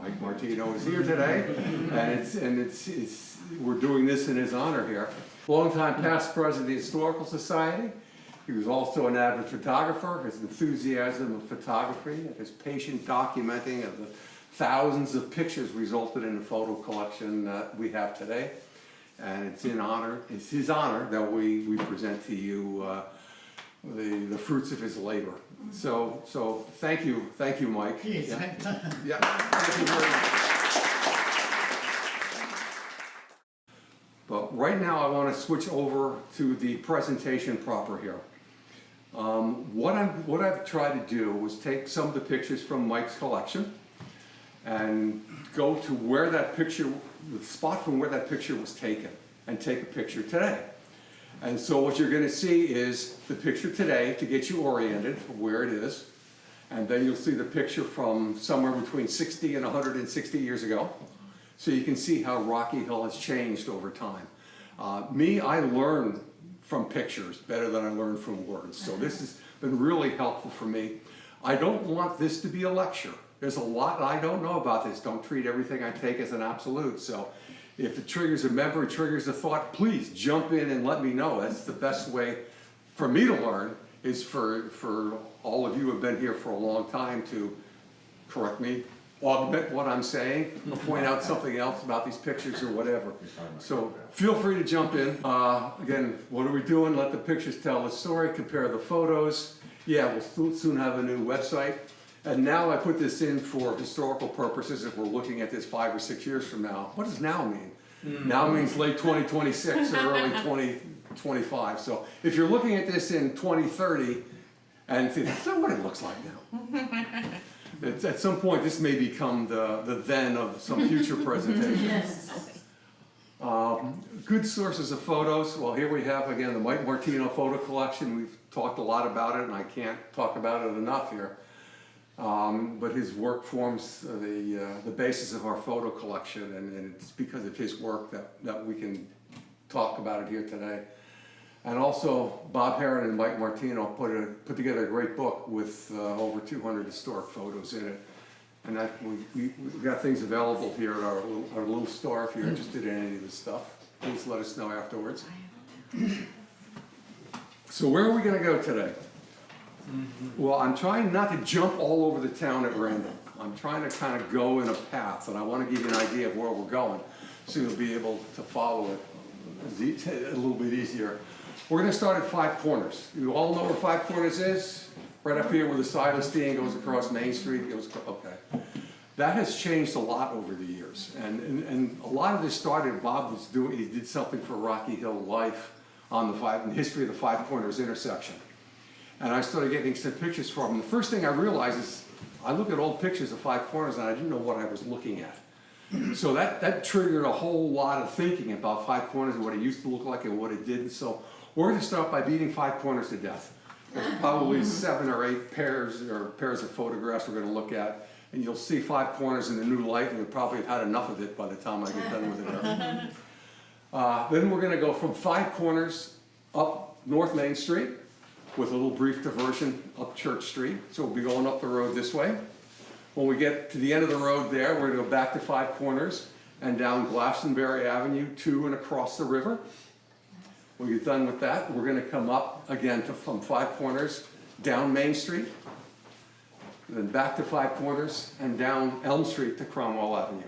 Mike Martino is here today, and we're doing this in his honor here. Longtime past president of the Historical Society. He was also an avid photographer. His enthusiasm of photography and his patient documenting of the thousands of pictures resulted in the photo collection we have today. And it's his honor that we present to you the fruits of his labor. So thank you, Mike. Yes. Yeah, thank you very much. But right now I want to switch over to the presentation proper here. What I've tried to do was take some of the pictures from Mike's collection and go to where that picture, the spot from where that picture was taken, and take a picture today. And so what you're going to see is the picture today to get you oriented where it is, and then you'll see the picture from somewhere between 60 and 160 years ago, so you can see how Rocky Hill has changed over time. I learn from pictures better than I learn from words, so this has been really helpful for me. I don't want this to be a lecture. There's a lot I don't know about this. Don't treat everything I take as an absolute. So if it triggers a memory, triggers a thought, please jump in and let me know. That's the best way for me to learn, is for all of you who have been here for a long time to correct me, augment what I'm saying, or point out something else about these pictures or whatever. So feel free to jump in. Again, what are we doing? Let the pictures tell the story, compare the photos. Yeah, we'll soon have a new website. And now I put this in for historical purposes if we're looking at this 5 or 6 years from now. What does now mean? Now means late 2026 or early 2025. So if you're looking at this in 2030 and think, that's not what it looks like now. At some point this may become the then of some future presentation. Yes. Good sources of photos. Well, here we have again the Mike Martino Photo Collection. We've talked a lot about it and I can't talk about it enough here. But his work forms the basis of our photo collection, and it's because of his work that we can talk about it here today. And also, Bob Heron and Mike Martino put together a great book with over 200 historic photos in it. And we've got things available here at our little store. If you're interested in any of this stuff, please let us know afterwards. So where are we going to go today? Well, I'm trying not to jump all over the town at random. I'm trying to kind of go in a path, and I want to give you an idea of where we're going, so you'll be able to follow it a little bit easier. We're going to start at Five Corners. You all know where Five Corners is? Right up here where the Silas Dean goes across Main Street. Okay. That has changed a lot over the years, and a lot of this started. Bob was doing. He did something for Rocky Hill Life on the history of the Five Corners intersection. And I started getting some pictures from him. The first thing I realized is I look at old pictures of Five Corners and I didn't know what I was looking at. So that triggered a whole lot of thinking about Five Corners and what it used to look like and what it didn't. So we're going to start by beating Five Corners to death. There's probably 7 or 8 pairs of photographs we're going to look at. And you'll see Five Corners in a new light, and you'll probably have had enough of it by the time I get done with it. Then we're going to go from Five Corners up North Main Street, with a little brief diversion up Church Street. So we'll be going up the road this way. When we get to the end of the road there, we're going to go back to Five Corners and down Glastonbury Avenue to and across the river. When you're done with that, we're going to come up again from Five Corners, down Main Street, and then back to Five Corners and down Elm Street to Cromwell Avenue.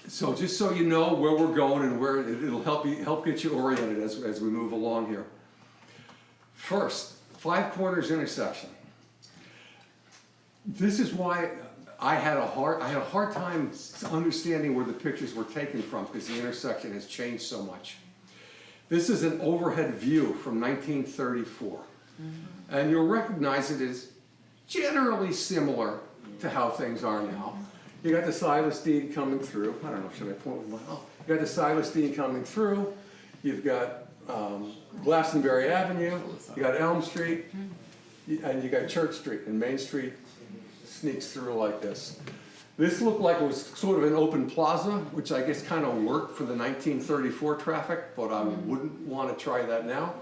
So just so you know where we're going and where it'll help get you oriented as we move along here. First, Five Corners intersection. This is why I had a hard time understanding where the pictures were taken from, because the intersection has changed so much. This is an overhead view from 1934. And you'll recognize it as generally similar to how things are now. You got the Silas Dean coming through. I don't know, should I point with my, you got the Silas Dean coming through. You've got Glastonbury Avenue, you got Elm Street, and you got Church Street, and Main Street sneaks through like this. This looked like it was sort of an open plaza, which I guess kind of worked for the 1934 traffic, but I wouldn't want to try that now.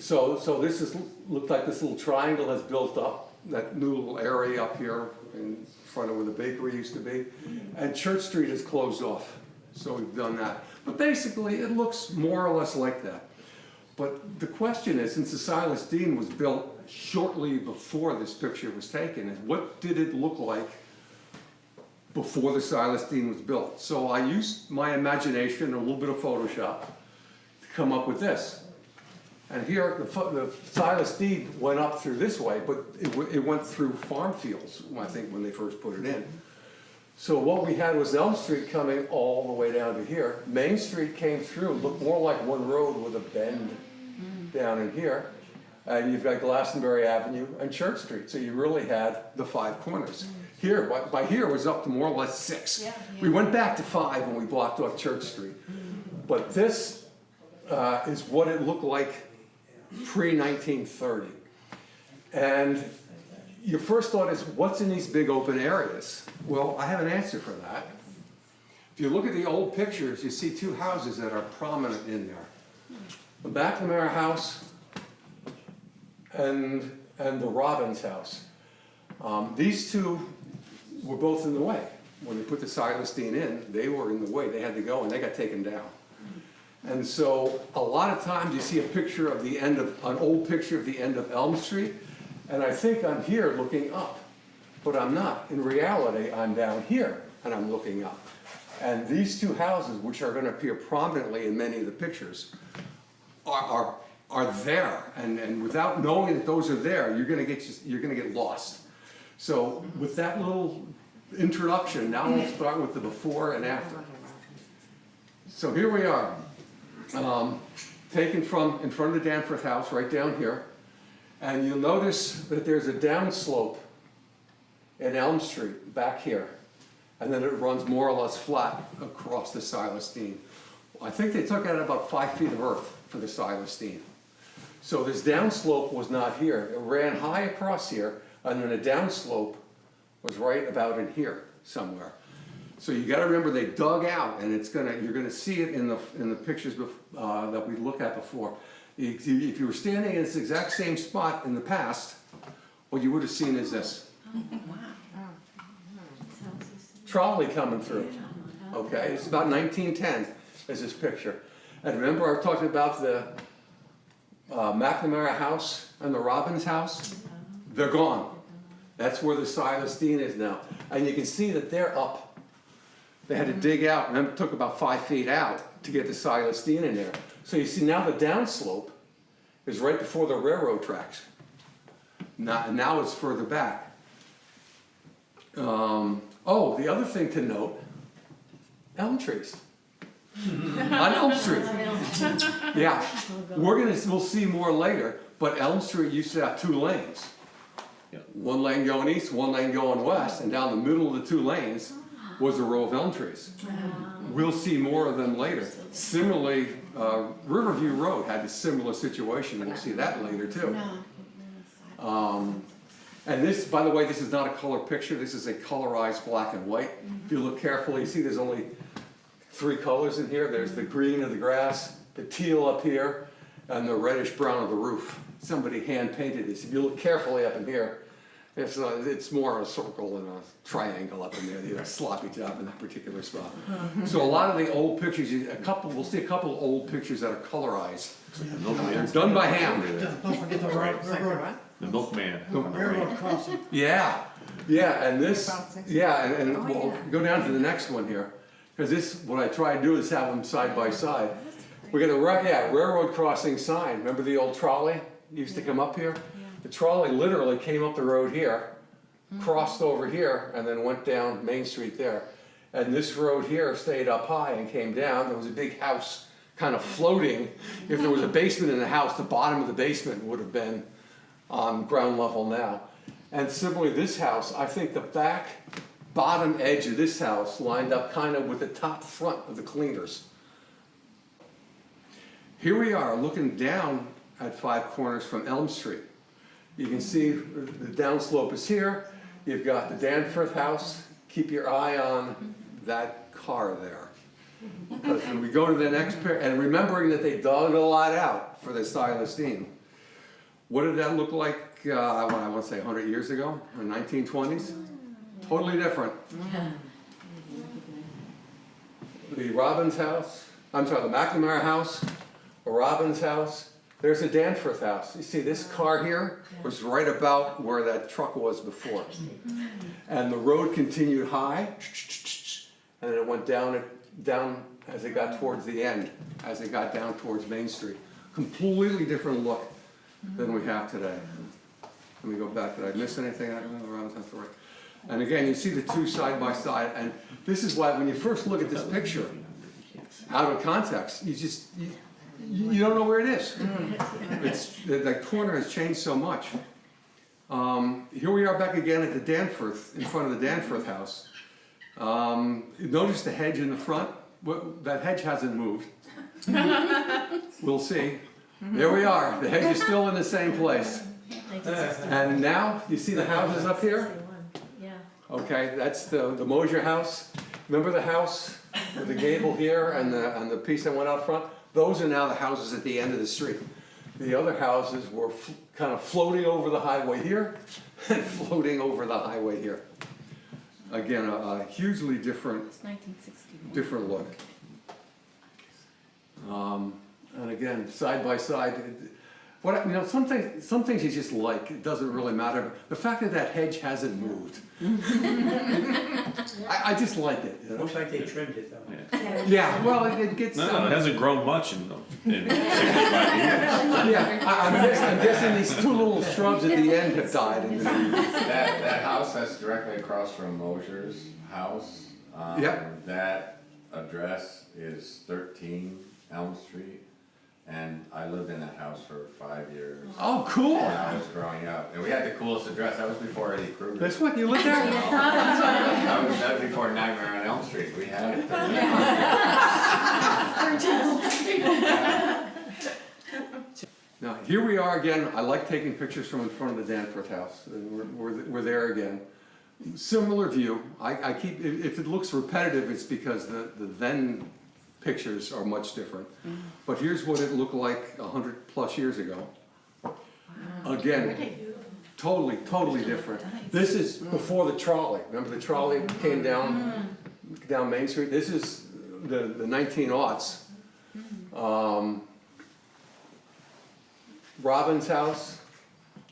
So this looked like this little triangle has built up, that new little area up here in front of where the bakery used to be. And Church Street is closed off, so we've done that. But basically, it looks more or less like that. But the question is, since the Silas Deane was built shortly before this picture was taken, is what did it look like before the Silas Deane was built? So I used my imagination and a little bit of Photoshop to come up with this. And here, the Silas Deane went up through this way, but it went through farm fields, I think, when they first put it in. So what we had was Elm Street coming all the way down to here. Main Street came through, looked more like one road with a bend down in here. And you've got Glastonbury Avenue and Church Street. So you really had the 5 corners. Here, by here was up to more or less 6. Yeah. We went back to 5 when we blocked off Church Street. But this is what it looked like pre-1930. And your first thought is, what's in these big open areas? Well, I have an answer for that. If you look at the old pictures, you see 2 houses that are prominent in there. The McNamara house and the Robbins house. These 2 were both in the way. When they put the Silas Deane in, they were in the way. They had to go and they got taken down. And so a lot of times you see a picture of the end of, an old picture of the end of Elm Street, and I think I'm here looking up, but I'm not. In reality, I'm down here and I'm looking up. And these 2 houses, which are going to appear prominently in many of the pictures, are there. And without knowing that those are there, you're going to get lost. So with that little introduction, now we'll start with the before and after. So here we are. Taken from in front of the Danforth house, right down here. And you'll notice that there's a downslope in Elm Street back here. And then it runs more or less flat across the Silas Deane. I think they took out about 5 feet of earth for the Silas Deane. So this downslope was not here. It ran high across here, and then the downslope was right about in here somewhere. So you got to remember they dug out, and you're gonna see it in the pictures that we looked at before. If you were standing in this exact same spot in the past, what you would have seen is this. Trolley coming through. Okay, it's about 1910 is this picture. And remember I talked about the McNamara house and the Robbins house? They're gone. That's where the Silas Deane is now. And you can see that they're up. They had to dig out, and it took about 5 feet out to get the Silas Deane in there. So you see now the downslope is right before the railroad tracks. Now it's further back. Oh, the other thing to note, elm trees. On Elm Street. Yeah, we'll see more later, but Elm Street used to have 2 lanes. One lane going east, one lane going west, and down the middle of the 2 lanes was a row of elm trees. We'll see more of them later. Similarly, Riverview Road had a similar situation, and we'll see that later too. And this, by the way, this is not a color picture, this is a colorized black and white. If you look carefully, you see there's only 3 colors in here. There's the green of the grass, the teal up here, and the reddish brown of the roof. Somebody hand painted this. If you look carefully up in here, it's more a circle and a triangle up in there. They did a sloppy job in that particular spot. So a lot of the old pictures, we'll see a couple of old pictures that are colorized. They're done by hand. Don't forget the railroad. The milkman. Railroad crossing. Yeah, and this, and we'll go down to the next one here. Because this, what I try to do is have them side by side. We got a railroad crossing sign. Remember the old trolley used to come up here? The trolley literally came up the road here, crossed over here, and then went down Main Street there. And this road here stayed up high and came down. There was a big house kind of floating. If there was a basement in the house, the bottom of the basement would have been on ground level now. And similarly, this house, I think the back bottom edge of this house lined up kind of with the top front of the cleaners. Here we are looking down at 5 Corners from Elm Street. You can see the downslope is here. You've got the Danforth house. Keep your eye on that car there. Because when we go to the next pair, and remembering that they dug a lot out for the Silas Deane. What did that look like, I want to say 100 years ago, or 1920s? Totally different. The Robbins house, I'm sorry, the McNamara house, the Robbins house, there's the Danforth house. You see, this car here was right about where that truck was before. And the road continued high, and then it went down as it got towards the end, as it got down towards Main Street. Completely different look than we have today. Let me go back. Did I miss anything? I don't know. Robbins house, right. And again, you see the two side by side, and this is why when you first look at this picture, out of context, you don't know where it is. That corner has changed so much. Here we are back again at the Danforth, in front of the Danforth house. Notice the hedge in the front. That hedge hasn't moved. We'll see. There we are. The hedge is still in the same place. And now, you see the houses up here? Okay, that's the Mosier house. Remember the house with the gable here and the piece that went out front? Those are now the houses at the end of the street. The other houses were kind of floating over the highway here and floating over the highway here. Again, a hugely different look. And again, side by side. Some things you just like. It doesn't really matter. The fact that that hedge hasn't moved, I just like it. You know? Looks like they trimmed it though. Yeah. Well, it gets. No, it hasn't grown much in 65 years. Yeah, I'm guessing these two little shrubs at the end have died. That house that's directly across from Mosier's house. Yep. That address is 13 Elm Street. And I lived in that house for 5 years. Oh, cool. When I was growing up. And we had the coolest address. That was before Eddie Kruger. That's what you lived there? That was before Nightmare on Elm Street. We had it. Now, here we are again. I like taking pictures from in front of the Danforth house. We're there again. Similar view. I keep, if it looks repetitive, it's because the then pictures are much different. But here's what it looked like 100+ years ago. Again, totally different. This is before the trolley. Remember the trolley came down Main Street? This is the 1900s. Robbins house,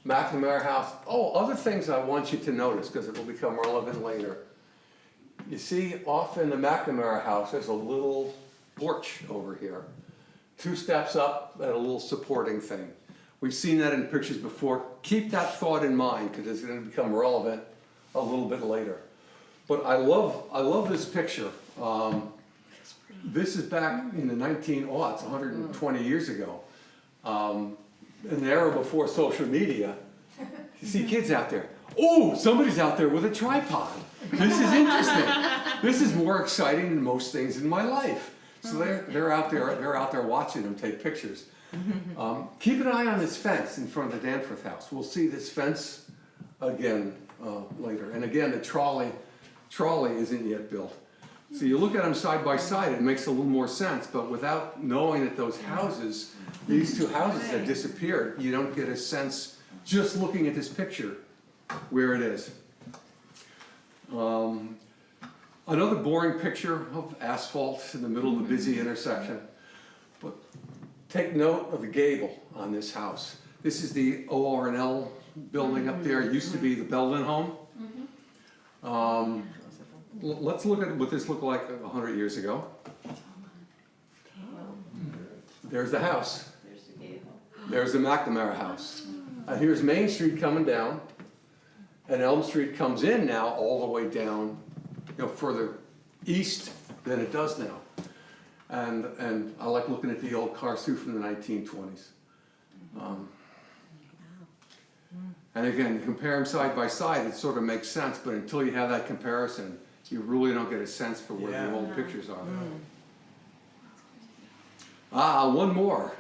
McNamara house. Oh, other things I want you to notice because it will become relevant later. You see, off in the McNamara house, there's a little porch over here. 2 steps up and a little supporting thing. We've seen that in pictures before. Keep that thought in mind because it's going to become relevant a little bit later. But I love this picture. This is back in the 1900s, 120 years ago. In the era before social media. You see kids out there. Oh, somebody's out there with a tripod. This is interesting. This is more exciting than most things in my life. So they're out there watching them take pictures. Keep an eye on this fence in front of the Danforth house. We'll see this fence again later. And again, the trolley isn't yet built. So you look at them side by side, it makes a little more sense. But without knowing that those houses, these 2 houses have disappeared, you don't get a sense just looking at this picture where it is. Another boring picture of asphalt in the middle of a busy intersection. But take note of the gable on this house. This is the OR&L building up there. It used to be the Belden home. Let's look at what this looked like 100 years ago. There's the house. There's the McNamara house. And here's Main Street coming down. And Elm Street comes in now all the way down, further east than it does now. And I like looking at the old cars too from the 1920s. And again, compare them side by side, it sort of makes sense, but until you have that comparison, you really don't get a sense for where the old pictures are. One more.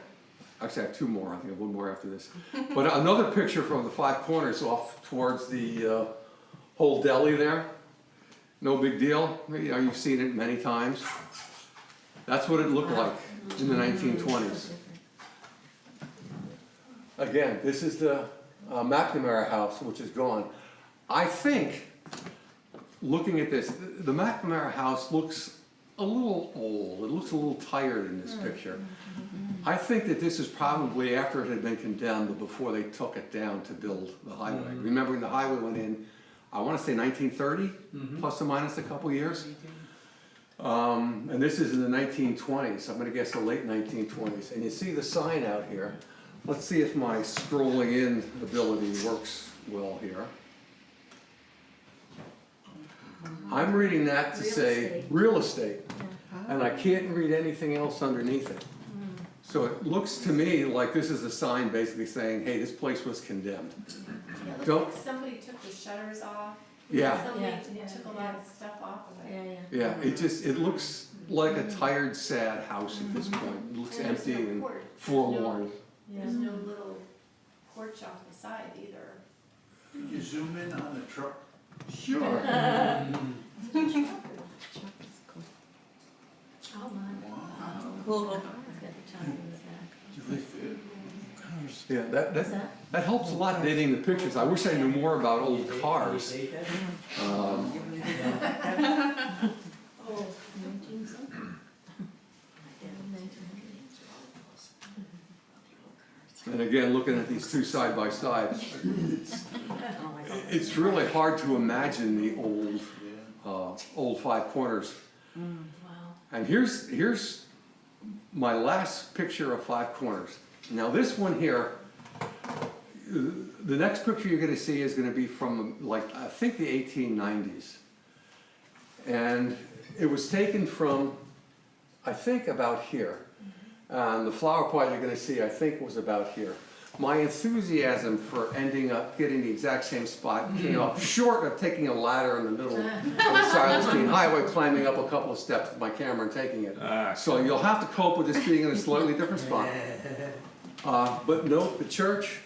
Actually, I have 2 more. I think I have 1 more after this. But another picture from the 5 corners off towards the whole deli there. No big deal. You've seen it many times. That's what it looked like in the 1920s. Again, this is the McNamara house, which is gone. I think looking at this, the McNamara house looks a little old. It looks a little tired in this picture. I think that this is probably after it had been condemned, but before they took it down to build the highway. Remember when the highway went in, I want to say 1930, plus or minus a couple years. And this is in the 1920s. I'm going to guess the late 1920s. And you see the sign out here. Let's see if my scrolling in ability works well here. I'm reading that to say real estate, and I can't read anything else underneath it. So it looks to me like this is a sign basically saying, hey, this place was condemned. Yeah, it Don't- looks like somebody took the shutters off. Yeah. Somebody Yeah. took a lot of stuff off of it. Yeah. Yeah, it looks like a tired, sad house at this point. It looks And there's empty no and porch. forlorn. There's no little porch off the side either. Could you zoom in on the truck? Sure. Oh my. Wow. Cool. It's got the top in the back. Yeah, What's that? that helps a lot dating the pictures. I wish I knew more about old cars. Oh, 19 something. Yeah, 1900. And again, looking at these two side by side, Oh my God. it's really hard to imagine the old Five Corners. Wow. And here's my last picture of Five Corners. Now this one here, the next picture you're gonna see is gonna be from like, I think the 1890s. And it was taken from, I think about here. And the flower pot you're gonna see, I think was about here. My enthusiasm for ending up getting the exact same spot came up short of taking a ladder in the middle of the Silas Deane Highway, climbing up a couple of steps with my camera and taking it. So you'll have to cope with this being in a slightly different spot. But note the church,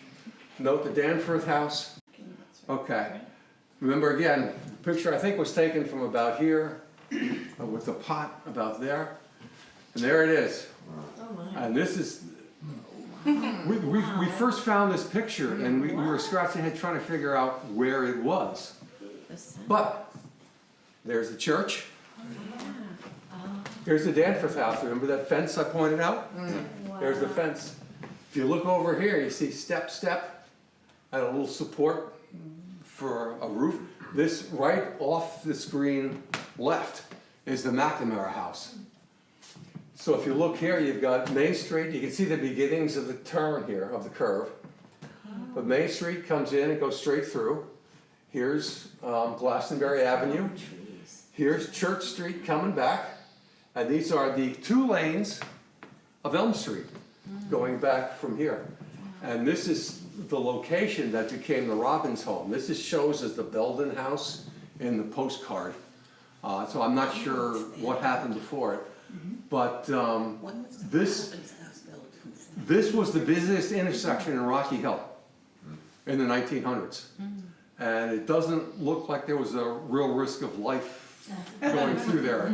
note the Danforth house. Okay. Remember again, the picture I think was taken from about here, with the pot about there. And there it is. Oh my. And this is, we first found this picture and we were scratching our head trying to figure out where it was. But there's the church. Here's the Danforth house. Remember that fence I pointed out? There's the fence. If you look over here, you see step, and a little support for a roof. This right off the screen left is the McNamara house. So if you look here, you've got Main Street. You can see the beginnings of the turn here, of the curve. But Main Street comes in and goes straight through. Here's Glastonbury Avenue. Here's Church Street coming back. And these are the two lanes of Elm Street going back from here. And this is the location that became the Robbins home. This shows as the Belden house in the postcard. So I'm not sure what happened before it. But this was the busiest intersection in Rocky Hill in the 1900s. And it doesn't look like there was a real risk of life going through there,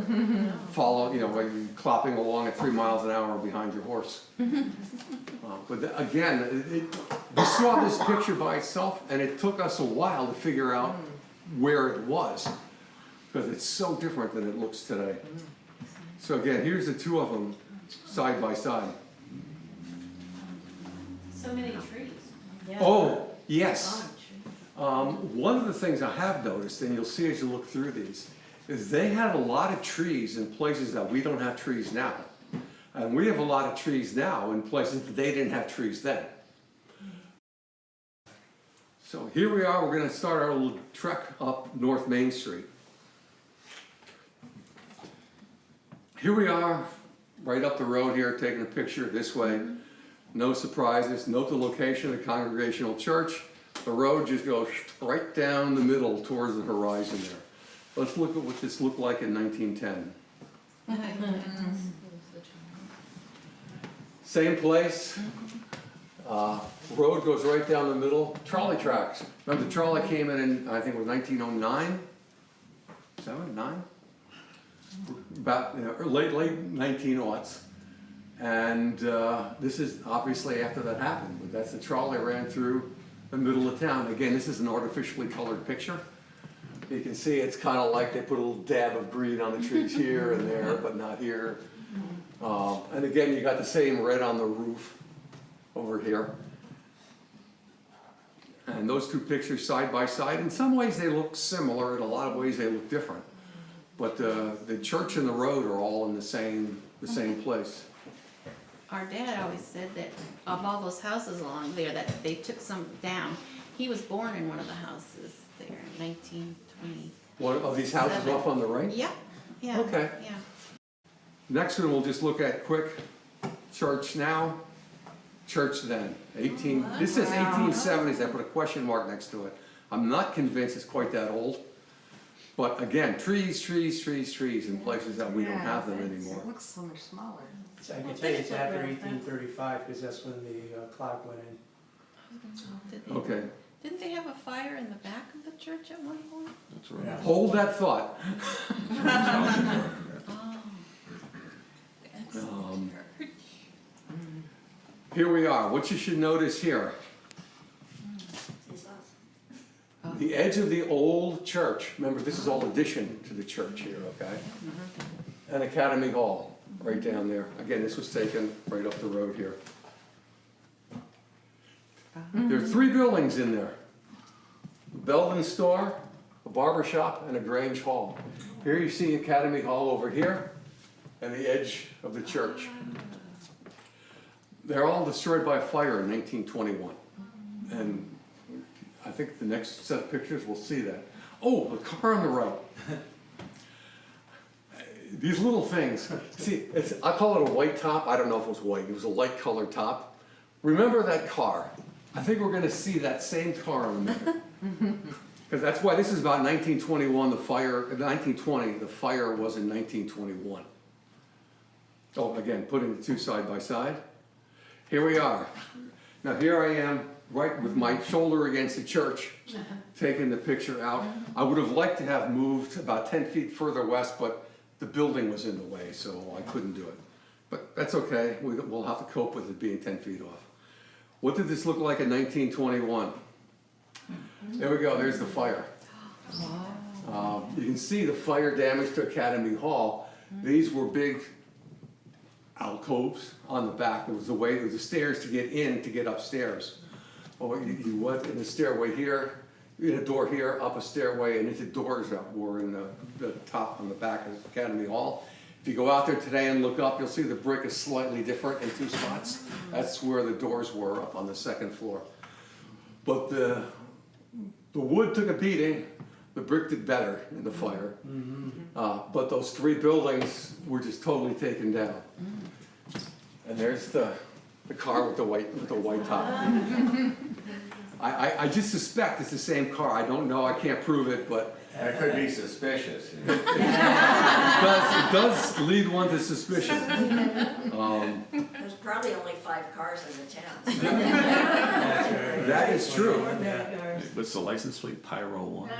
clopping along at 3 miles an hour behind your horse. But again, we saw this picture by itself, and it took us a while to figure out where it was, because it's so different than it looks today. So again, here's the two of them side by side. So many trees. Oh, yes. One of the things I have noticed, and you'll see as you look through these, is they had a lot of trees in places that we don't have trees now. And we have a lot of trees now in places that they didn't have trees then. So here we are, we're gonna start our little trek up North Main Street. Here we are, right up the road here, taking a picture this way. No surprises. Note the location of the Congregational Church. The road just goes right down the middle towards the horizon there. Let's look at what this looked like in 1910. Same place. Road goes right down the middle. Trolley tracks. Remember the trolley came in I think it was 1909? 7, 9? About late 1900s. And this is obviously after that happened, but that's the trolley ran through the middle of town. Again, this is an artificially colored picture. You can see it's kind of like they put a little dab of green on the trees here and there, but not here. And again, you got the same red on the roof over here. And those two pictures side by side, in some ways they look similar, in a lot of ways they look different. But the church and the road are all in the same place. Our dad always said that of all those houses along there, that they took some down. He was born in one of the houses there in 1920. One of these houses off on the right? Yeah, yeah. Okay. Yeah. Next one, we'll just look at quick. Church now, church then. This says 1870s, I put a question mark next to it. I'm not convinced it's quite that old. But again, trees in places that we don't have them anymore. It looks so much smaller. I can tell you it's after 1835, because that's when the clock went in. Okay, Didn't they have a fire in the back of the church at one point? That's right. hold that thought. Oh. Here we are. What you should notice here, the edge of the old church. Remember, this is all addition to the church here, okay? And Academy Hall, right down there. Again, this was taken right up the road here. There are 3 buildings in there. A Belden store, a barber shop, and a Grange Hall. Here you see Academy Hall over here, and the edge of the church. They're all destroyed by a fire in 1921. And I think the next set of pictures will see that. Oh, the car on the right. These little things. See, I call it a white top. I don't know if it was white. It was a light colored top. Remember that car. I think we're going to see that same car in a minute. Because that's why this is about 1921, the fire, 1920, the fire was in 1921. Oh, again, putting the two side by side. Here we are. Now here I am, right with my shoulder against the church, taking the picture out. I would have liked to have moved about 10 feet further west, but the building was in the way, so I couldn't do it. But that's okay, we'll have to cope with it being 10 feet off. What did this look like in 1921? There we go, there's the fire. You can see the fire damage to Academy Hall. These were big alcoves on the back. There was the stairs to get in to get upstairs. Well, you went in the stairway here, in a door here, up a stairway, and into doors that were in the top on the back of Academy Hall. If you go out there today and look up, you'll see the brick is slightly different in 2 spots. That's where the doors were up on the 2nd floor. But the wood took a beating, the brick did better in the fire. But those 3 buildings were just totally taken down. And there's the car with the white top. I just suspect it's the same car. I don't know, I can't prove it, but That could be suspicious. You know? it does lead one to suspicion. There's probably only 5 cars in the town. That is true. What's the license plate? Pyro 1.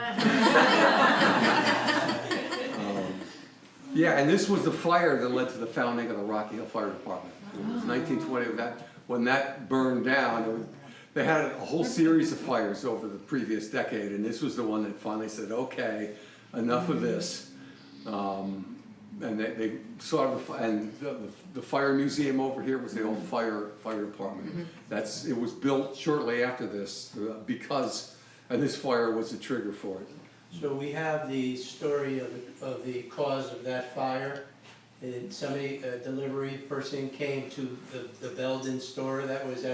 Yeah, and this was the fire that led to the founding of the Rocky Hill Fire Department. It was 1920, when that burned down, they had a whole series of fires over the previous decade, and this was the one that finally said, okay, enough of this. And they saw the fire museum over here was the old fire department. It was built shortly after this because, and this fire was the trigger for it. So we have the story of the cause of that fire. And a delivery person came to the Belden store that was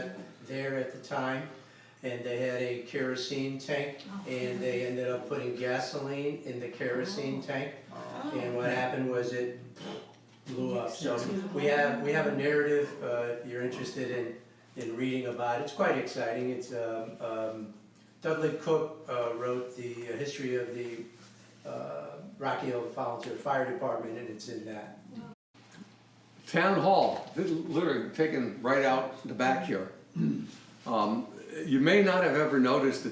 there at the time, and they had a kerosene tank, and they ended up putting gasoline in the kerosene tank, and what happened was it blew up. So we have a narrative, if you're interested in reading about it. It's quite exciting. It's Dudley Cook wrote the history of the Rocky Hill Volunteer Fire Department, and it's in that. Town Hall, literally taken right out the back here. You may not have ever noticed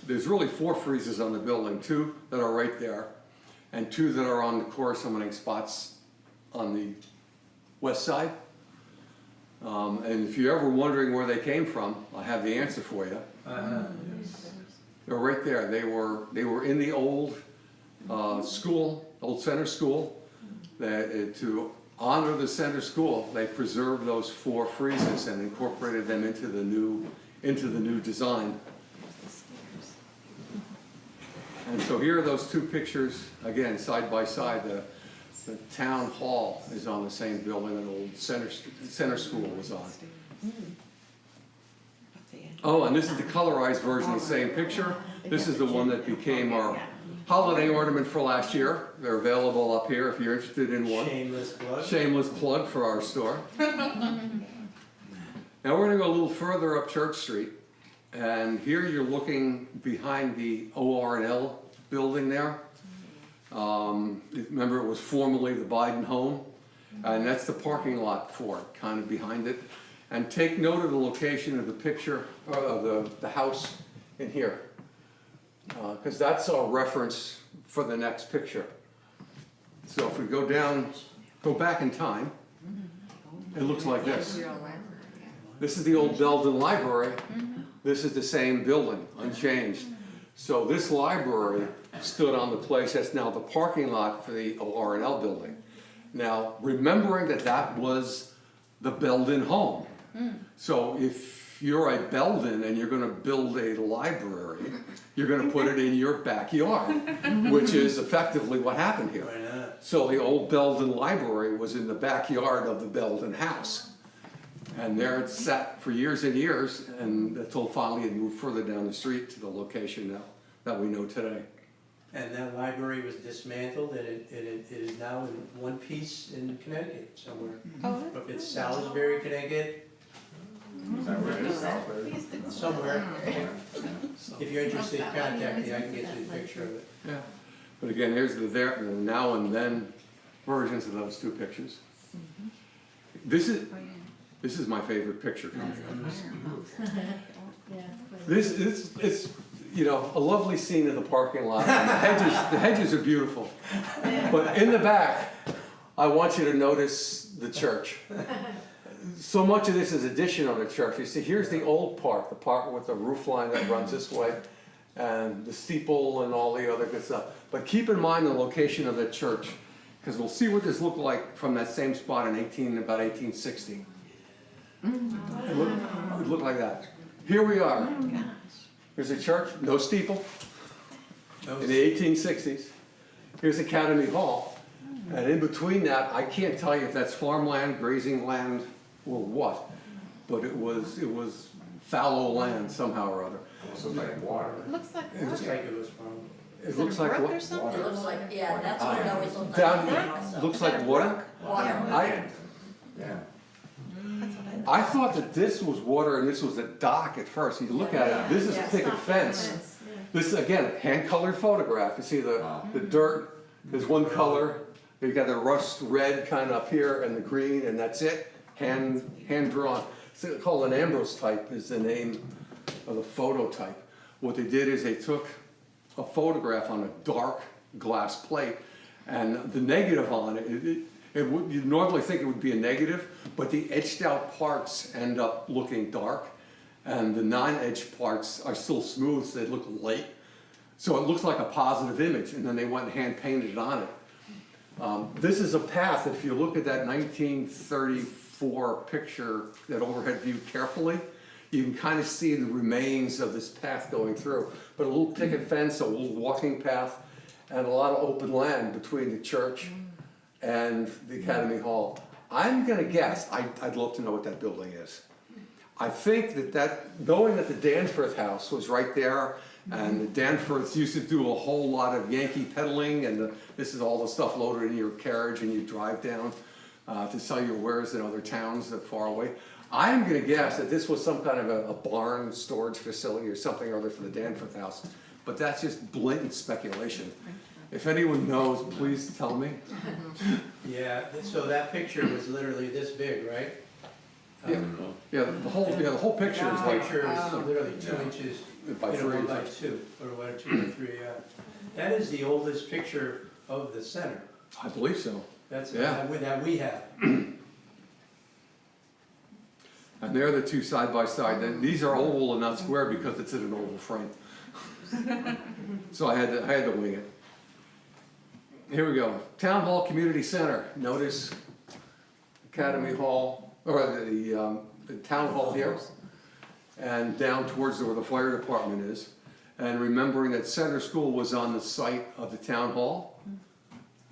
there's really 4 freezes on the building, 2 that are right there, and 2 that are on the corresponding spots on the west side. And if you're ever wondering where they came from, I have the answer for you. They're right there. They were in the old school, old center school, that to honor the center school, they preserved those 4 friezes and incorporated them into the new design. And so here are those 2 pictures, again, side by side. The town hall is on the same building that old center school was on. Oh, and this is the colorized version of the same picture. This is the one that became our holiday ornament for last year. They're available up here if you're interested in one. Shameless plug. Shameless plug for our store. Now we're gonna go a little further up Church Street. And here you're looking behind the OR&L building there. Remember, it was formerly the Biden home, and that's the parking lot for it, kind of behind it. And take note of the location of the picture, of the house in here, because that's our reference for the next picture. So if we go back in time, it looks like this. This is the old Belden Library. This is the same building, unchanged. So this library stood on the place that's now the parking lot for the OR&L building. Now, remembering that that was the Belden home. So if you're a Belden and you're gonna build a library, you're gonna put it in your backyard, which is effectively what happened here. Why not? So the old Belden Library was in the backyard of the Belden house. And there it sat for years and years, and until finally it moved further down the street to the location now that we know today. And that library was dismantled, and it is now in one piece in Connecticut somewhere. Oh, If it's Salisbury, Connecticut, Is that where it is, Salisbury? somewhere. If you're interested, contact me, I can get you a picture of it. Yeah. But again, here's the there, the now and then versions of those 2 pictures. This is my favorite picture coming up. It's you know, a lovely scene in the parking lot. And the hedges are beautiful. But in the back, I want you to notice the church. So much of this is addition on the church. You see, here's the old part, the part with the roof line that runs this way, and the steeple and all the other good stuff. But keep in mind the location of the church, because we'll see what this looked like from that same spot in about 1860. It looked like that. Here we are. Here's a church, no steeple, in the 1860s. Here's Academy Hall. And in between that, I can't tell you if that's farmland, grazing land, or what. But it was fallow land somehow or other. Also like water. looks like It looks water. like it was from, It Is looks it a like brook what? or something? It looks like, yeah, that's what it always looked like. Down, to me also. looks like water? Water. Yeah. That's what I I thought that this was water and this was a dock at first. You look at it, this is Yeah. picket fence. This is, again, a hand-colored photograph. You see the dirt, there's one color. You got the rust red kind of up here and the green, and that's it. Hand-drawn. It's called an Ambrose type is the name of the photo type. What they did is they took a photograph on a dark glass plate, and the negative on it, you'd normally think it would be a negative, but the etched out parts end up looking dark, and the non-etched parts are still smooth, so they look light. So it looks like a positive image, and then they went and hand painted it on it. This is a path, if you look at that 1934 picture, that overhead view carefully, you can kind of see the remains of this path going through. But a little picket fence, a little walking path, and a lot of open land between the church and the Academy Hall. I'm gonna guess, I'd love to know what that building is. I think knowing that the Danforth house was right there, and the Danforths used to do a whole lot of Yankee peddling, and this is all the stuff loaded in your carriage and you drive down to sell your wares in other towns that far away. I'm gonna guess that this was some kind of a barn storage facility or something or other for the Danforth house, but that's just blatant speculation. If anyone knows, please tell me. yeah, so that picture was literally this big, right? Yeah, the whole picture is That like picture is literally 2 inches, by 3 1 by inches. 2, or 1 or 2 by 3, yeah. That is the oldest picture of the center. I believe so. That's, Yeah. that we have. And they're the 2 side by side. These are oval and not square because it's in an oval frame. So I had to wing it. Here we go. Town Hall Community Center. Notice Academy Hall, or the Town Hall here. And down towards where the fire department is. And remembering that Center School was on the site of the Town Hall.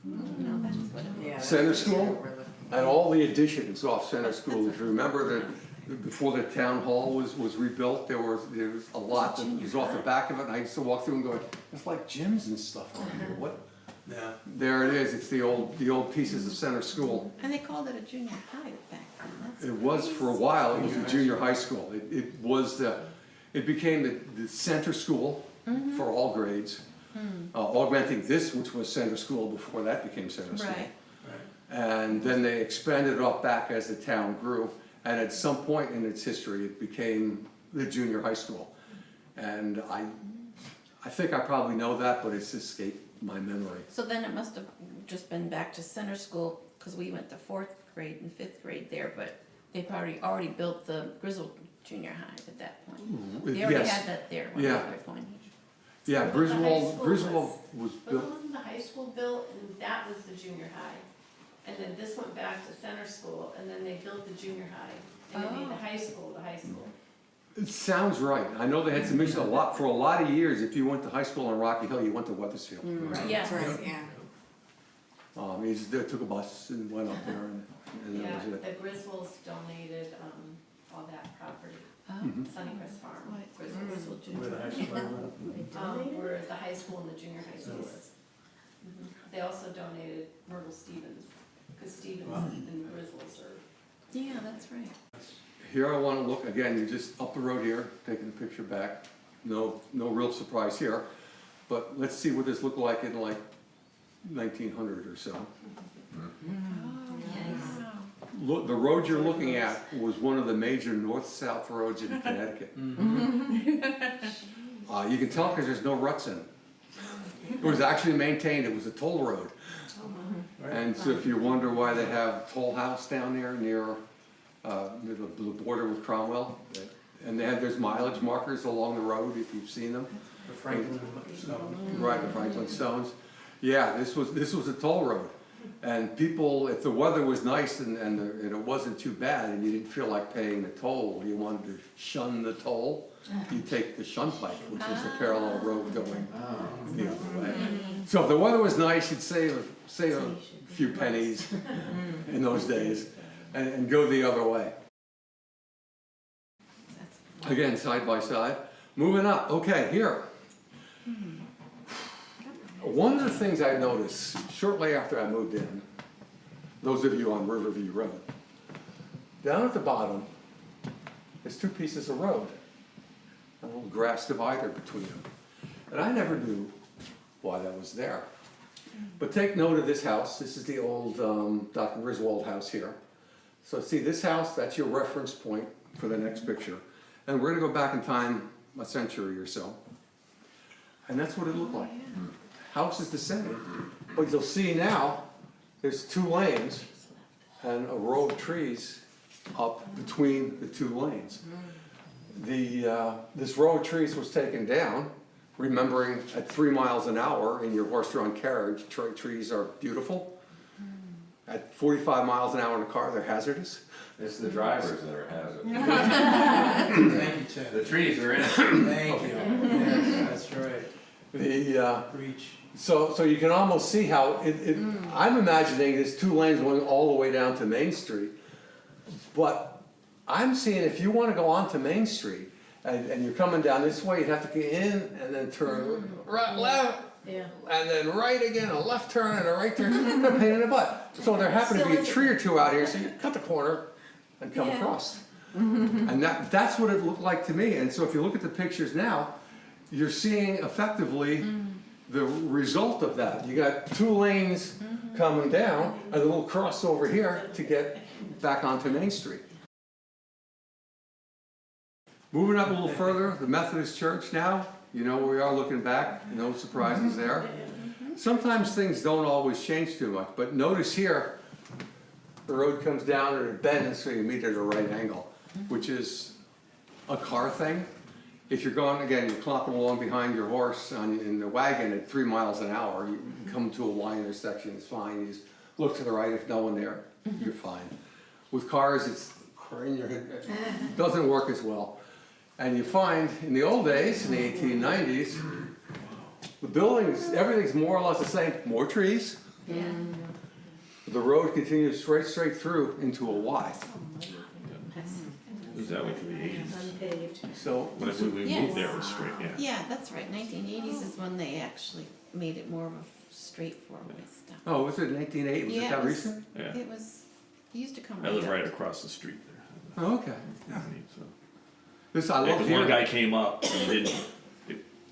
No, that's what it was. Yeah, Center that's what School? we're looking And all the additions off Center School. If you remember that before the Town Hall was rebuilt, there was a lot that was off the back of it. And I used to walk through and go, it's like gyms and stuff on here. What? Yeah. There it is. It's the old pieces of Center School. And they called it a junior high back then. That's It was for a while, it was a junior high school. It became the center school for all grades. Augmenting this, which was center school before that became center school. Right. And then they expanded it off back as the town grew. And at some point in its history, it became the junior high school. And I think I probably know that, but it's escaped my memory. So then it must have just been back to center school, because we went to 4th grade and 5th grade there, but they probably already built the Grizzle Junior High at that point. They already Yes. had that there when we Yeah. were going. Yeah, But the high Griswold school was But built, wasn't the high school built, and that was the junior high? And then this went back to center school, and then they built the junior high, and they made the high school, it sounds right. I know they had some issues for a lot of years. If you went to high school in Rocky Hill, you went to Weathersfield. Yes. for. Right, yeah. You just took a bus and went up there and that Yeah, was it. the Griswolds donated, all that property, Oh, Sunnycrest Farm. what, Grizzle Where Junior. the high school was. Where the high school and the junior high school is. They also donated Myrtle Stevens, because Stevens and Griswolds are. Yeah, that's right. Here I want to look, again, you're just up the road here, taking the picture back. No real surprise here. But let's see what this looked like in like 1900 or so. Look, the road you're looking at was one of the major north-south roads in Connecticut. You can tell because there's no ruts in it. It was actually maintained, it was a toll road. And so if you wonder why they have Toll House down there near the border with Cromwell, and there's mileage markers along the road if you've seen them. The Franklin Stone. Right, the Franklin Stones. Yeah, this was a toll road. And people, if the weather was nice and it wasn't too bad and you didn't feel like paying the toll, you wanted to shun the toll, you take the Shunpike, which was a parallel road going the other way. So if the weather was nice, you'd save a few pennies in those days and go the other way. Again, side by side. Moving up, okay, here. One of the things I noticed shortly after I moved in, those of you on Riverview Road, down at the bottom, there's two pieces of road, a little grass divider between them. And I never knew why that was there. But take note of this house. This is the old Dr. Griswold house here. So see this house, that's your reference point for the next picture. And we're gonna go back in time a century or so. And that's what it looked like. House is the same, but you'll see now, there's 2 lanes and a row of trees up between the 2 lanes. This row of trees was taken down, remembering at 3 miles an hour in your horse-drawn carriage, trees are beautiful. At 45 miles an hour in a car, they're hazardous. It's the drivers that are hazardous. Thank you, Ted. The trees are in it. Thank you. Yes, that's right. Reach. So you can almost see how I'm imagining there's 2 lanes going all the way down to Main Street. But I'm seeing if you want to go onto Main Street and you're coming down this way, you'd have to get in and then turn right, left, Yeah. and then right again, a left turn and a right turn. It's a pain in the butt. So there happened to be a tree or 2 out here, so you cut the corner and come across. And that's what it looked like to me. And so if you look at the pictures now, you're seeing effectively the result of that. You got 2 lanes coming down and a little crossover here to get back onto Main Street. Moving up a little further, the Methodist Church now, you know where we are looking back, no surprises there. Sometimes things don't always change too much, but notice here, the road comes down and it bends so you meet at a right angle, which is a car thing. if you're going, again, you're clopping along behind your horse in the wagon at 3 miles an hour, you come to a Y intersection, it's fine, you just look to the right, if no one there, you're fine. With cars, it's in your head, it doesn't work as well. And you find, in the old days, in the 1890s, the buildings, everything's more or less the same, more trees. The road continues straight through into a Y. It was that way for the 80s. Unpaved. So, When we moved there, it was straight, yeah. Yeah, that's right, 1980s is when they actually made it more of a straight four-way stuff. oh, was it 1980? Was it Yeah, that it was- recent? Yeah. It was, it used to come I live up. right across the street there. Oh, okay. So. This, I Yeah, love 'cause hearing. one guy came up and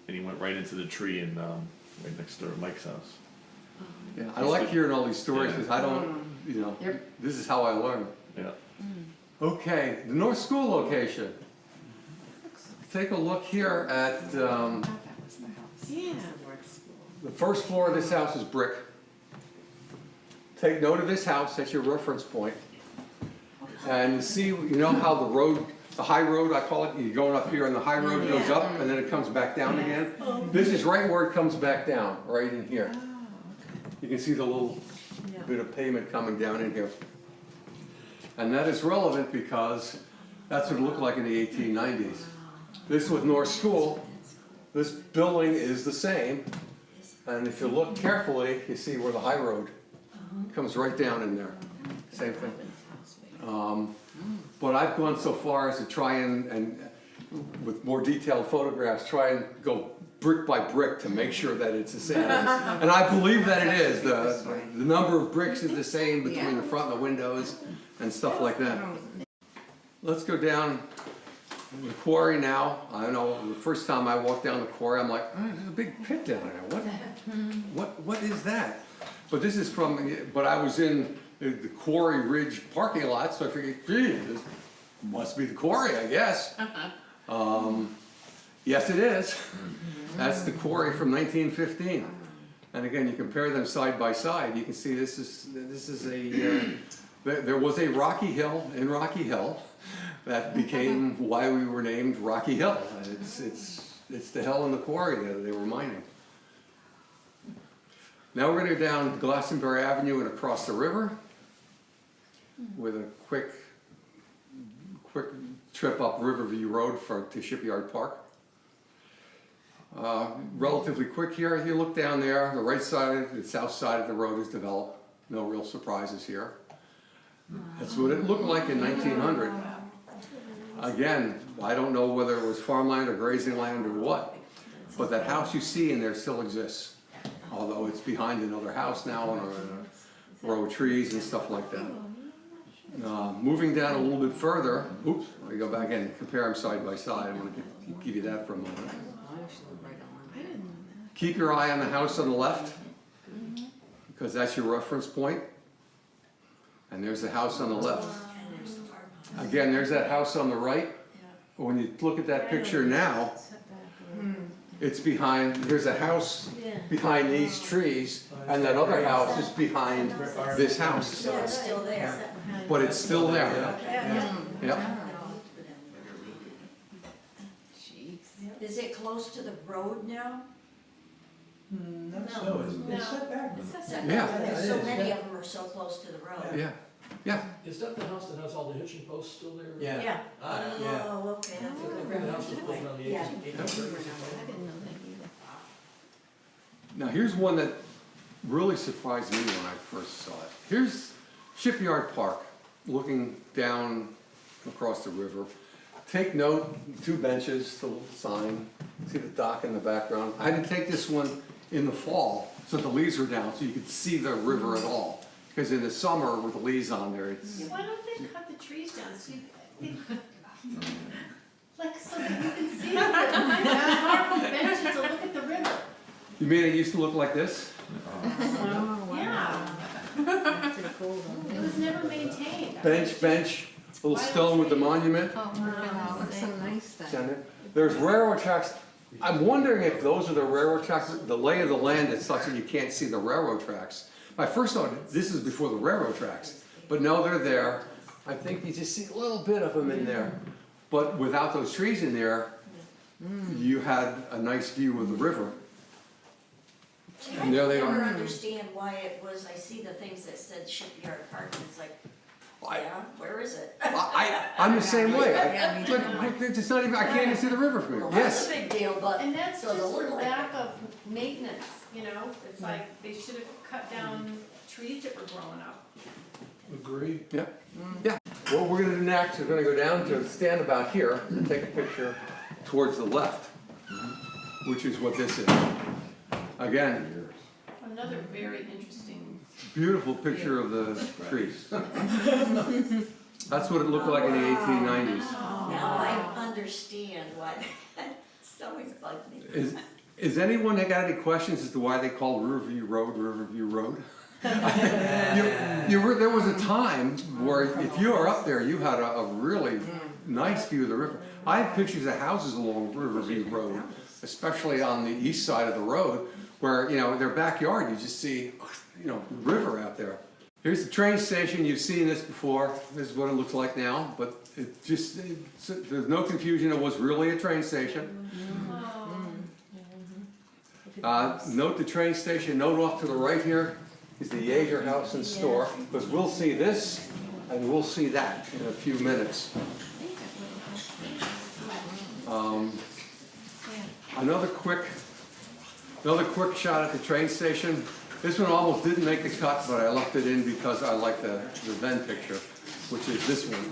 he went right into the tree and right next door to Mike's house. Yeah, I like hearing all these stories because I don't, you know, this is how I learn. Yeah. Okay, the North School location. Take a look here at, Yeah. the first floor of this house is brick. Take note of this house, that's your reference point. And you see, you know how the road, the high road, I call it, you're going up here and the high road goes up and then it comes back down again? This is right where it comes back down, right in here. You can see the little bit of pavement coming down in here. And that is relevant because that's what it looked like in the 1890s. This was North School. This building is the same. And if you look carefully, you see where the high road comes right down in there. Same thing. But I've gone so far as to try and with more detailed photographs, try and go brick by brick to make sure that it's the same. And I believe that it is. The number of bricks is the same between the front and the windows and stuff like that. Let's go down the quarry now. I know the first time I walked down the quarry, I'm like, oh, there's a big pit down there. What is that? But this is but I was in the Quarry Ridge parking lot, so I figured, gee, this must be the quarry, I guess. Yes, it is. That's the quarry from 1915. And again, you compare them side by side, you can see this is there was a Rocky Hill in Rocky Hill that became why we were named Rocky Hill. It's the hell in the quarry that they were mining. Now we're going to go down Glastonbury Avenue and across the river with a quick trip up Riverview Road to Shipyard Park. Relatively quick here. If you look down there, the right side, the south side of the road is developed. No real surprises here. That's what it looked like in 1900. Again, I don't know whether it was farmland or grazing land or what, but that house you see in there still exists. Although it's behind another house now and a row of trees and stuff like that. Moving down a little bit further, oops, let me go back in, compare them side by side. I want to give you that for a moment. Keep your eye on the house on the left, because that's your reference point. And there's the house on the left. Again, there's that house on the right. When you look at that picture now, it's behind, there's a house behind these trees, and that other house is behind this house. So it's still there. But it's still there. Yep. Is it close to the road now? Not so, it's set back. Yeah. There's so many of them are so close to the road. Yeah. Yeah. Is that the house that has all the hitching posts still there? Yeah. Yeah. Yeah. Oh, okay, that's I what think the house was built around the Yeah. 1830s. I didn't know that either. Now here's one that really surprised me when I first saw it. Here's Shipyard Park, looking down across the river. Take note, 2 benches, the little sign, see the dock in the background. I had to take this one in the fall, so the leaves were down, so you could see the river at all. Because in the summer, with the leaves on there, it's... Why don't they cut the trees down, so like, so that you can see, marble benches to look at the river? You mean it used to look like this? Yeah, Pretty cool though. it was never maintained. Bench, little stone with the monument. Oh, Wow, looks so nice Down then. there. There's railroad tracks. I'm wondering if those are the railroad tracks, the lay of the land is such that you can't see the railroad tracks. I first thought this is before the railroad tracks, but no, they're there. I think you just see a little bit of them in there. But without those trees in there, you had a nice view of the river. See, And there they I never are. understand why it was, I see the things that said Shipyard Park, and it's like, I- yeah, where is it? I'm the same way. Yeah, me too. But it's not even, I can't even see the river from here. Well, that's Yes. a big deal, but And that's does it just look a like lack of maintenance, you know, it's like, they should have cut down trees that were growing up. Agree. Yeah, yeah. What we're gonna do next is we're gonna go down to stand about here and take a picture towards the left, which is what this is. Again, Another very interesting, beautiful picture of the trees. That's what it looked like in the 1890s. now I understand why, it's always bugged me. Is anyone that got any questions as to why they called Riverview Road Riverview Road? There was a time where if you were up there, you had a really nice view of the river. I have pictures of houses along Riverview Road, especially on the east side of the road, where, you know, their backyard, you just see, you know, the river out there. Here's the train station. You've seen this before. This is what it looks like now, but there's no confusion. It was really a train station. Note the train station. Note off to the right here is the Jaeger House and Store, because we'll see this and we'll see that in a few minutes. Another quick shot at the train station. This one almost didn't make the cut, but I left it in because I like the then picture, which is this one.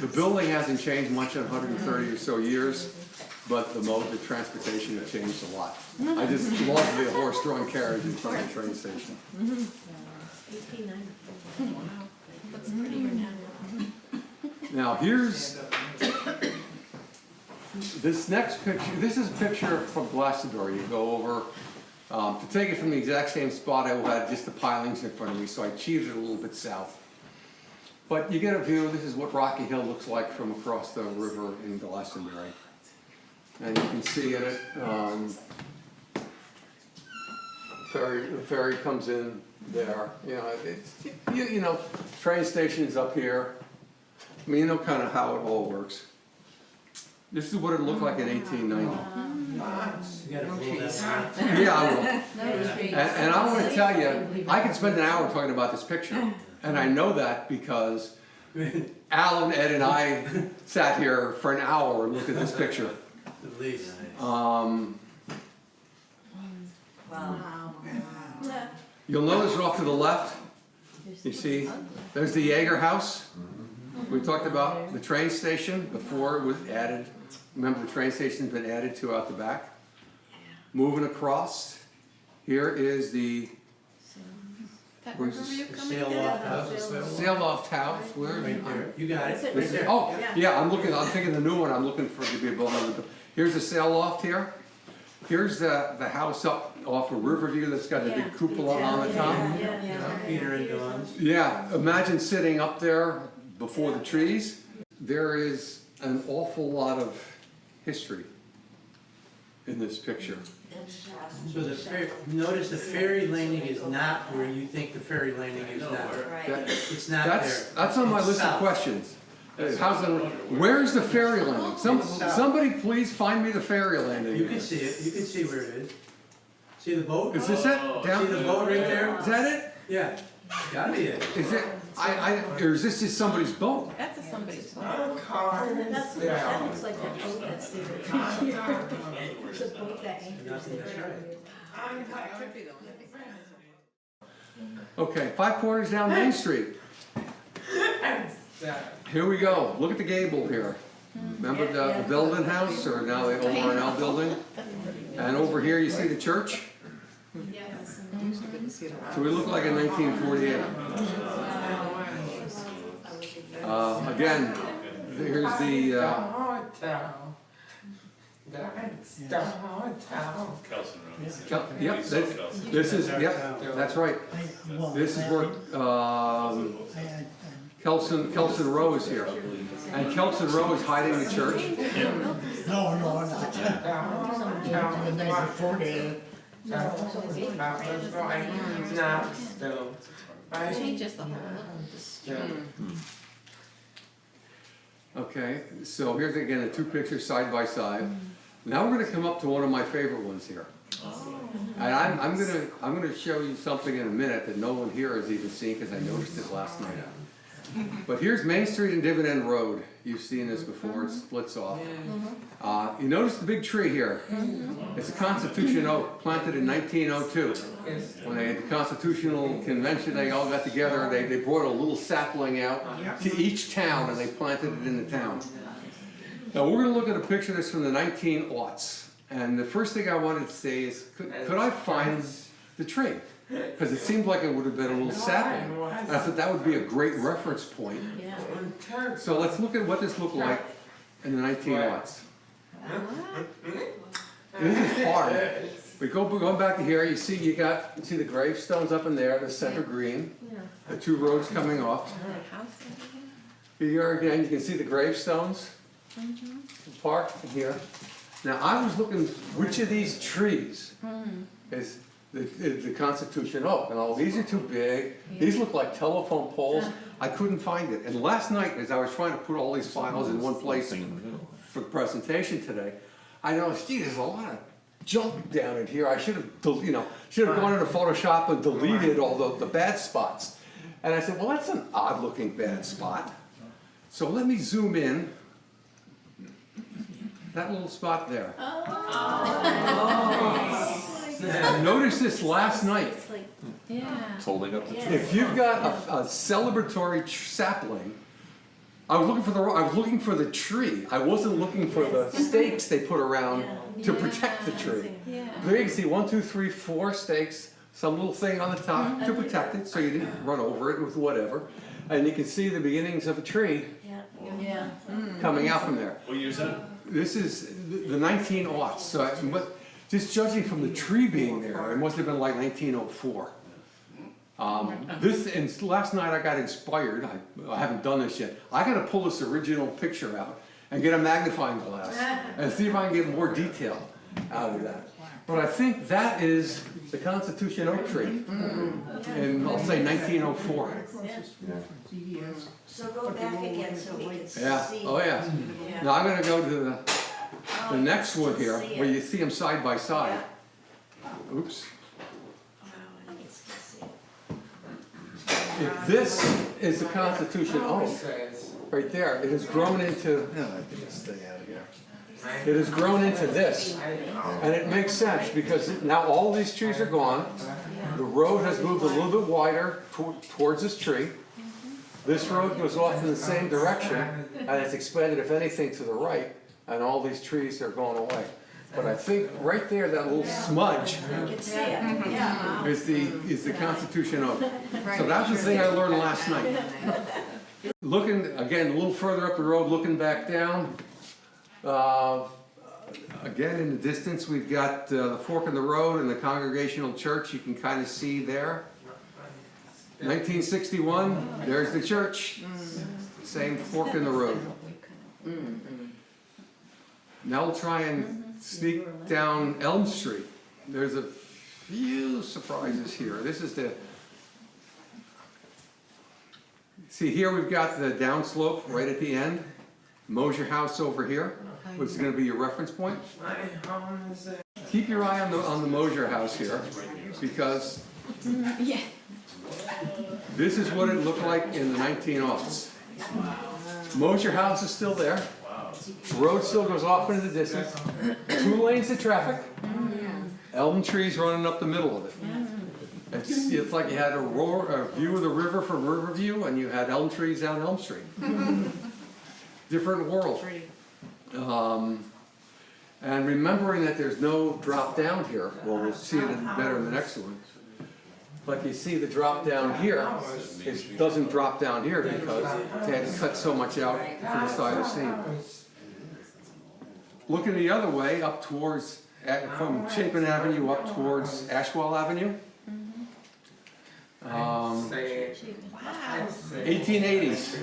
The building hasn't changed much in 130 or so years, but the mode of transportation has changed a lot. I just love the horse-drawn carriage in front of the train station. 1890. Looks prettier now. Now here's this next picture. This is a picture from Glastonbury. You go over, to take it from the exact same spot, I had just the pilings in front of me, so I cheated a little bit south. But you get a view. This is what Rocky Hill looks like from across the river in Glastonbury. And you can see it, the ferry comes in there, you know, you know, train station's up here. I mean, you know kind of how it all works. This is what it looked like in 1890. You gotta pull that out. Yeah, I will. And I want to tell you, I could spend an hour talking about this picture. And I know that because Alan, Ed, and I sat here for an hour and looked at this picture. At least. Wow. You'll notice off to the left, you see, there's the Jaeger House. We talked about the train station before it was added. Remember, the train station's been added to out the back. Moving across, here is the That Where's this? Riverview The coming sail in? off house. sail loft house. Where? Right there. You got it. Right This is- there. Oh, yeah, I'm thinking the new one, I'm looking for it to be above another. Here's the sail loft here. Here's the house up off of Riverview that's got the big cupola on the top. Peter and Dawn's. Yeah, imagine sitting up there before the trees. There is an awful lot of history in this picture. So notice the ferry landing is not where you think the ferry landing is now. Right. That- It's not there. That's on my It's list of south. questions. Where's the ferry landing? Somebody please find me the ferry landing. You can see it, you can see where it is. See the boat? Is this it? See Down? the boat right there? Is that it? Yeah, gotta be it. Is it? Or is this just somebody's boat? That's a somebody's boat. That looks like that boat that's there. It's a boat that anchors That's there. right. Okay, 5 quarters down Main Street. Here we go. Look at the gable here. Remember the Belden House, or now the O&L building? And over here you see the church? yes. So we look like in 1948. Again, here's the, yep, this is, yep, that's right. This is where, Kelson Row is here. And Kelson Row is hiding the church. No, not. In 1940. Changes the whole look. Okay, so here's again the two pictures side by side. Now we're gonna come up to one of my favorite ones here. And I'm gonna show you something in a minute that no one here has even seen, because I noticed it last night. But here's Main Street and Dividend Road. You've seen this before, it splits off. You notice the big tree here? It's a Constitution oak planted in 1902. When they had the Constitutional Convention, they all got together, they brought a little sapling out to each town and they planted it in the town. Now we're gonna look at a picture that's from the 1900s. And the first thing I wanted to say is, could I find the tree? Because it seemed like it would have been a little sapling. And I thought that would be a great reference point. Yeah. So let's look at what this looked like in the 1900s. This is hard. We going back to here, you see the gravestones up in there, the center green, the two roads coming off. Here again, you can see the gravestones, parked here. Now I was looking, which of these trees is the Constitution oak? And all these are too big. These look like telephone poles. I couldn't find it. And last night, as I was trying to put all these files in one place for the presentation today, I noticed, gee, there's a lot of junk down in here. I should have, should have gone into Photoshop and deleted all the bad spots. And I said, well, that's an odd-looking bad spot. So let me zoom in. That little spot there. I noticed this last night. Yeah. It's holding up the tree. If you've got a celebratory sapling, I was looking for the tree. I wasn't looking for the stakes they put around to protect the tree. Yeah. There you can see 1, 2, 3, 4 stakes, some little thing on the top to protect it so you didn't run over it with whatever. And you can see the beginnings of a tree Yeah. coming out from there. What year is that? This is the 1900s, so just judging from the tree being there, it must have been like 1904. And last night I got inspired, I haven't done this yet, I gotta pull this original picture out and get a magnifying glass and see if I can get more detail out of that. But I think that is the Constitution oak tree in, I'll say 1904. So go back again so we can see. Yeah, oh yeah. Now I'm gonna go to the next one here, where you see them side by side. Oops. Wow, I think it's still see. If this is the Constitution oak, right there, it has grown into, get this thing out of here. It has grown into this, and it makes sense because now all these trees are gone. The road has moved a little bit wider towards this tree. This road goes off in the same direction, and it's expanded, if anything, to the right, and all these trees are going away. But I think right there, that little smudge You can see it, yeah. is the Constitution oak. So that's the thing I learned last night. Looking, again, a little further up the road, looking back down. Again, in the distance, we've got the fork in the road and the Congregational Church. You can kind of see there. 1961, there's the church. Same fork in the road. Now we'll try and sneak down Elm Street. There's a few surprises here. This is see here we've got the downslope right at the end. Mosier House over here, which is going to be your reference point. Keep your eye on the Mosier House here, because this is what it looked like in the 1900s. Mosier House is still there. The road still goes off into the distance. 2 lanes of traffic. Elm trees running up the middle of it. It's like you had a view of the river from Riverview, and you had elm trees down Elm Street. Different world. And remembering that there's no drop down here, well, we'll see it better in the next one. Like you see the drop down here, it doesn't drop down here because they had to cut so much out for the side of the scene. Looking the other way, up towards, from Chapin Avenue up towards Ashwell Avenue. 1880s.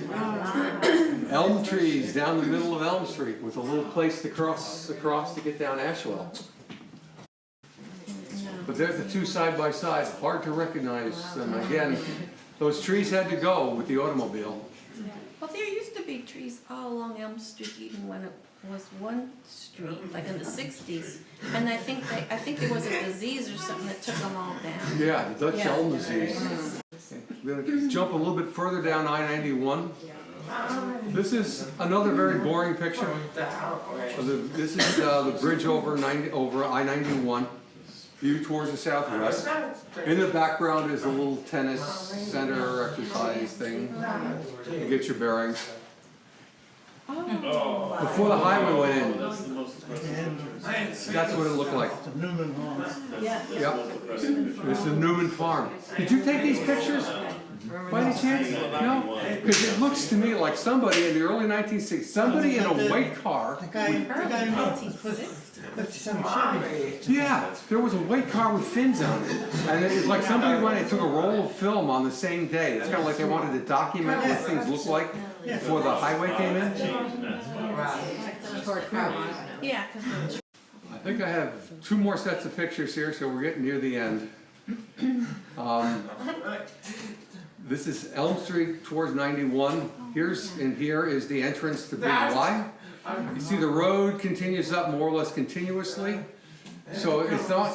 Elm trees down the middle of Elm Street with a little place to cross to get down Ashwell. The But there's the two side by side, hard to recognize, and again, those trees had to go with the automobile. Well, there used to be trees all along Elm Street even when it was one street, like in the sixties. And I think there was a disease or something that took them all down. Yeah, the Dutch Yeah. elm disease. We're gonna jump a little bit further down I-91. This is another very boring picture. This is the bridge over I-91, view towards the southwest. In the background is a little tennis center exercise thing. You get your bearings. Oh, Before the highway went in, And that's what it looked like. the Newman Hall. Yeah. Yep. This is Newman Farm. Did you take these pictures? By any chance? No? Because it looks to me like somebody in the early 1960s, somebody in a white car. The guy with some Chevy. Yeah, there was a white car with fins on it. And it's like somebody went and took a roll of film on the same day. It's kind of like they wanted to document what things looked like before the highway came in. yeah, because I think I have two more sets of pictures here, so we're getting near the end. This is Elm Street towards 91. Here is the entrance to Big Y. You see the road continues up more or less continuously. So it's not,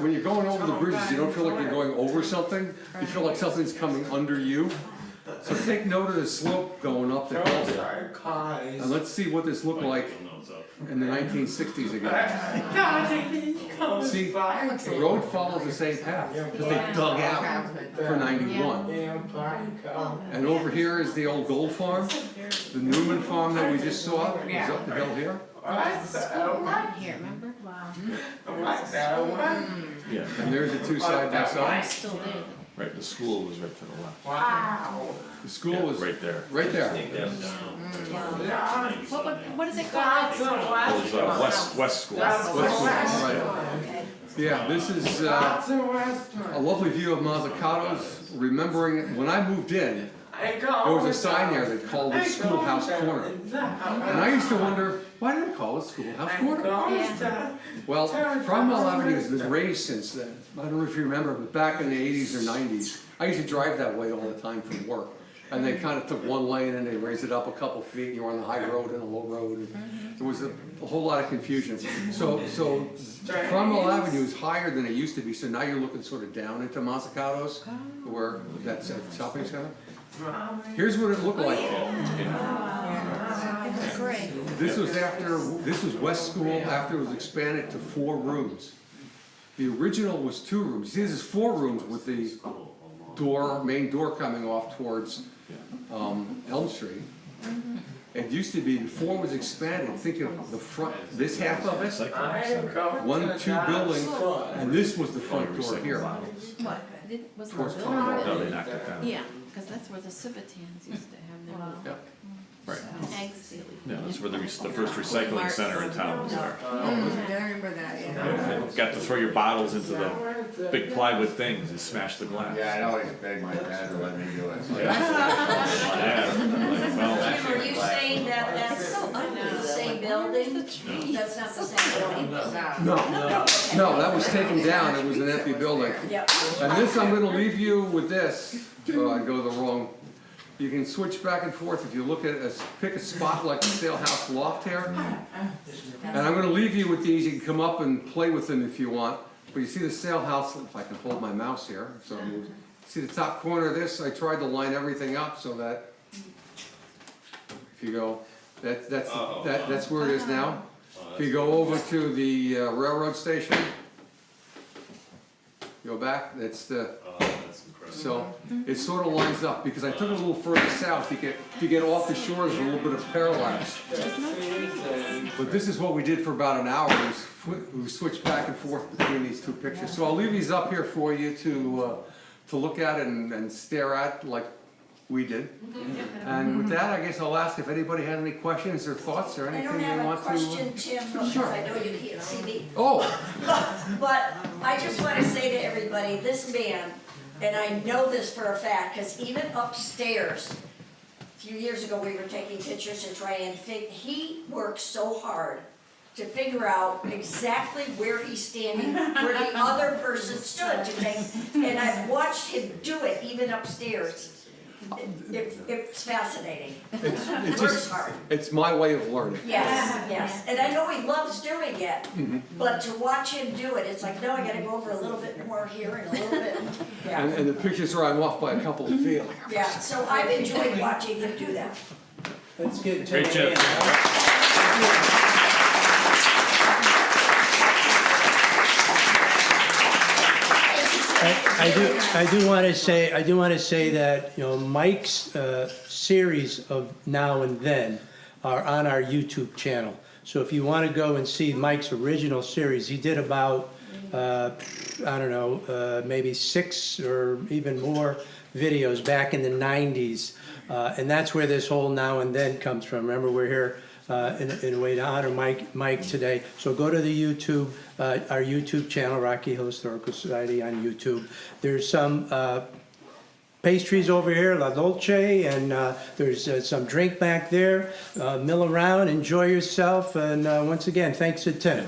when you're going over the bridges, you don't feel like you're going over something. You feel like something's coming under you. So take note of the slope going up the hill. And let's see what this looked like in the 1960s again. See, the road follows the same path, because they dug out for 91. And over here is the old gold farm. The Newman farm that we just saw is up the hill here. here, remember? Yeah, And there's the two side by side. Still there. right, the school was right to the left. The school was Right there. right there. What is it called? It was West School. Right. Yeah, this is a lovely view of Mazzucato's. Remembering when I moved in, there was a sign there that called it Schoolhouse Corner. And I used to wonder, why did it call it Schoolhouse Corner? Well, Cromwell Avenue has been raised since then. I don't know if you remember, but back in the 80s or 90s, I used to drive that way all the time for work. And they kind of took one lane and they raised it up a couple feet, and you were on the high road and a low road. And there was a whole lot of confusion. So Cromwell Avenue is higher than it used to be, so now you're looking sort of down into Mazzucato's, where that's a shopping center. Here's what it looked like. Great. This was West School after it was expanded to 4 rooms. The original was 2 rooms. See, this is 4 rooms with the main door coming off towards Elm Street. It used to be, before it was expanded, think of the front, this half of it, 1, 2 buildings, and this was the front door here. What? Was the Towards building? No, they knocked it down. Yeah, because that's where the Civitans used to have their little Yep. Right. egg stealing. Yeah, that's where the first recycling center in town was there. I remember that, yeah. Got to throw your bottles into the big plywood things and smash the glass. Yeah, I'd always beg my dad to let me do it. So Yeah. Well, Jim, are you saying that that's So ugly. the same building? That's not the same building? No, that was taken down. It was an empty building. Yep. And this, I'm gonna leave you with this. Oh, I go the wrong. You can switch back and forth if you look at pick a spot like the Sale House Loft here. And I'm gonna leave you with these. You can come up and play with them if you want. But you see the Sale House, if I can hold my mouse here. So see the top corner of this? I tried to line everything up so that if you go, that's where it is now. If you go over to the railroad station, go back, that's the, so it sort of lines up, because I took it a little further south, if you get off the shore, there's a little bit of parallax. But this is what we did for about an hour, we switched back and forth between these 2 pictures. So I'll leave these up here for you to look at and stare at like we did. And with that, I guess I'll ask if anybody had any questions or thoughts or I anything don't they have a want to. question, Tim, because Sure. I know you can't see me. Oh, But I just want to say to everybody, this man, and I know this for a fact, because even upstairs, a few years ago, we were taking pictures to try and think, he works so hard to figure out exactly where he's standing, where the other person stood to take, and I've watched him do it even upstairs. It's fascinating. It's Works just, hard. it's my way of learning. Yes, yes, and I know he loves doing it, but to watch him do it, it's like, no, I gotta go over a little bit more here and a little bit, yeah. And the pictures are I'm off by a couple of feet. Yeah, so I've enjoyed watching him do that. Let's get to Great job. I do want to say that, you know, Mike's series of Now and Then are on our YouTube channel. So if you want to go and see Mike's original series, he did about, I don't know, maybe 6 or even more videos back in the 90s. And that's where this whole Now and Then comes from. Remember, we're here in a way to honor Mike today. So go to the YouTube, our YouTube channel, Rocky Hill Historical Society on YouTube. There's some pastries over here, La Dolce, and there's some drink back there. Mill around, enjoy yourself, and once again, thanks to Tim.